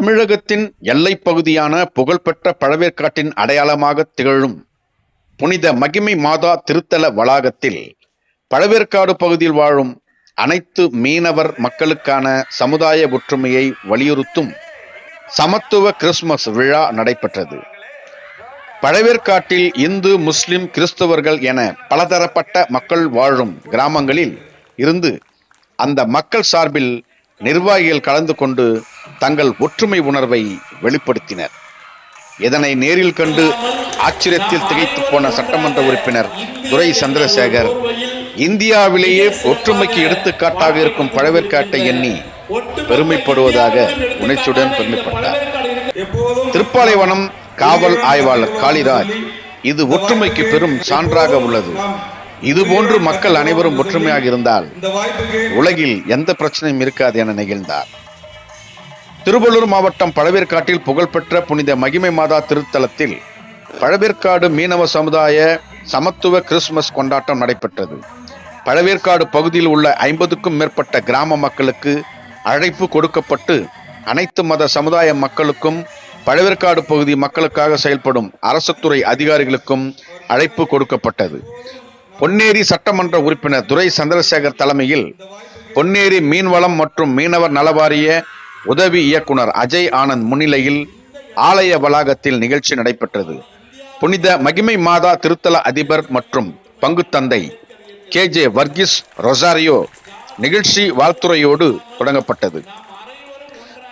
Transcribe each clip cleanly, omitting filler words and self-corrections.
தமிழகத்தின் எல்லைப் பகுதியான புகழ்பெற்ற பழவேற்காட்டின் அடையாளமாக திகழும் புனித மகிமை மாதா திருத்தல வளாகத்தில் பழவேற்காடு பகுதியில் வாழும் அனைத்து மீனவர் மக்களுக்கான சமுதாய ஒற்றுமையை வலியுறுத்தும் சமத்துவ கிறிஸ்துமஸ் விழா நடைபெற்றது. பழவேற்காட்டில் இந்து, முஸ்லிம், கிறிஸ்தவர்கள் என பலதரப்பட்ட மக்கள் வாழும் கிராமங்களில் இருந்து அந்த மக்கள் சார்பில் நிர்வாகிகள் கலந்து கொண்டு தங்கள் ஒற்றுமை உணர்வை வெளிப்படுத்தினர். இதனை நேரில் கண்டு ஆச்சரியத்தில் திகைத்து போன சட்டமன்ற உறுப்பினர் துரை சந்திரசேகர், இந்தியாவிலேயே ஒற்றுமைக்கு எடுத்துக்காட்டாக இருக்கும் பழவேற்காட்டை எண்ணி பெருமைப்படுவதாக உணர்ச்சியுடன் பெருமைப்பட்டார். திருப்பாலைவனம் காவல் ஆய்வாளர் காளிராஜ், இது ஒற்றுமைக்கு பெரும் சான்றாக உள்ளது. இதுபோன்று மக்கள் அனைவரும் ஒற்றுமையாக இருந்தால் உலகில் எந்த பிரச்சனையும் இருக்காது என நெகிழ்ந்தார். திருவள்ளூர் மாவட்டம் பழவேற்காட்டில் புகழ்பெற்ற புனித மகிமை மாதா திருத்தலத்தில் பழவேற்காடு மீனவ சமுதாய சமத்துவ கிறிஸ்துமஸ் கொண்டாட்டம் நடைபெற்றது. பழவேற்காடு பகுதியில் உள்ள 50க்கும் மேற்பட்ட கிராம மக்களுக்கு அழைப்பு கொடுக்கப்பட்டு அனைத்து மத சமுதாய மக்களுக்கும் பழவேற்காடு பகுதி மக்களுக்காக செயல்படும் அரசு துறை அதிகாரிகளுக்கும் அழைப்பு கொடுக்கப்பட்டது. பொன்னேரி சட்டமன்ற உறுப்பினர் துரை சந்திரசேகர் தலைமையில் பொன்னேரி மீன்வளம் மற்றும் மீனவர் நலவாரிய உதவி இயக்குனர் அஜய் ஆனந்த் முன்னிலையில் ஆலய வளாகத்தில் நிகழ்ச்சி நடைபெற்றது. புனித மகிமை மாதா திருத்தல அதிபர் மற்றும் பங்கு தந்தை KJ வர்கீஸ் ரொசாரியோ நிகழ்ச்சி வாழ்த்துறையோடு தொடங்கப்பட்டது.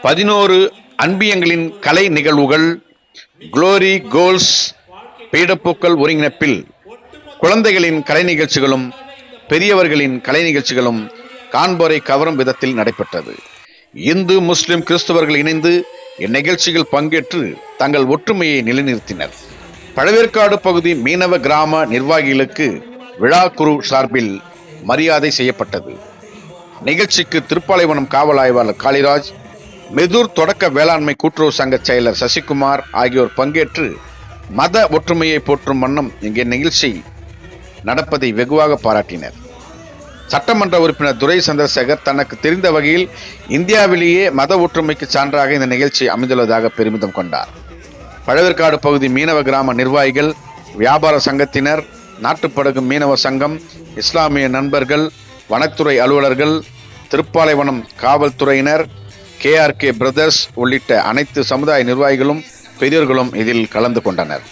11 அன்பியங்களின் கலை நிகழ்வுகள், குளோரி கோல்ஸ் பீடப்பூக்கள் ஒருங்கிணைப்பில் குழந்தைகளின் கலை நிகழ்ச்சிகளும் பெரியவர்களின் கலை நிகழ்ச்சிகளும் காண்போரை கவரும் விதத்தில் நடைபெற்றது. இந்து, முஸ்லிம், கிறிஸ்தவர்கள் இணைந்து இந்நிகழ்ச்சிகள் பங்கேற்று தங்கள் ஒற்றுமையை நிலைநிறுத்தினர். பழவேற்காடு பகுதி மீனவ கிராம நிர்வாகிகளுக்கு விழா குழு சார்பில் மரியாதை செய்யப்பட்டது. நிகழ்ச்சிக்கு திருப்பாலைவனம் காவல் ஆய்வாளர் காளிராஜ், மெதூர் தொடக்க வேளாண்மை கூட்டுறவு சங்க செயலர் சசிகுமார் ஆகியோர் பங்கேற்று மத ஒற்றுமையை போற்றும் வண்ணம் இங்கே நிகழ்ச்சி நடப்பதை வெகுவாக பாராட்டினர். சட்டமன்ற உறுப்பினர் துரை சந்திரசேகர் தனக்கு தெரிந்த வகையில் இந்தியாவிலேயே மத ஒற்றுமைக்கு சான்றாக இந்த நிகழ்ச்சி அமைந்துள்ளதாக பெருமிதம் கொண்டார். பழவேற்காடு பகுதி மீனவ கிராம நிர்வாகிகள், வியாபார சங்கத்தினர், நாட்டுப்படகு மீனவ சங்கம், இஸ்லாமிய நண்பர்கள், வனத்துறை அலுவலர்கள், திருப்பாலைவனம் காவல்துறையினர், KRK பிரதர்ஸ் உள்ளிட்ட அனைத்து சமுதாய நிர்வாகிகளும் பெரியோர்களும் இதில் கலந்து கொண்டனர்.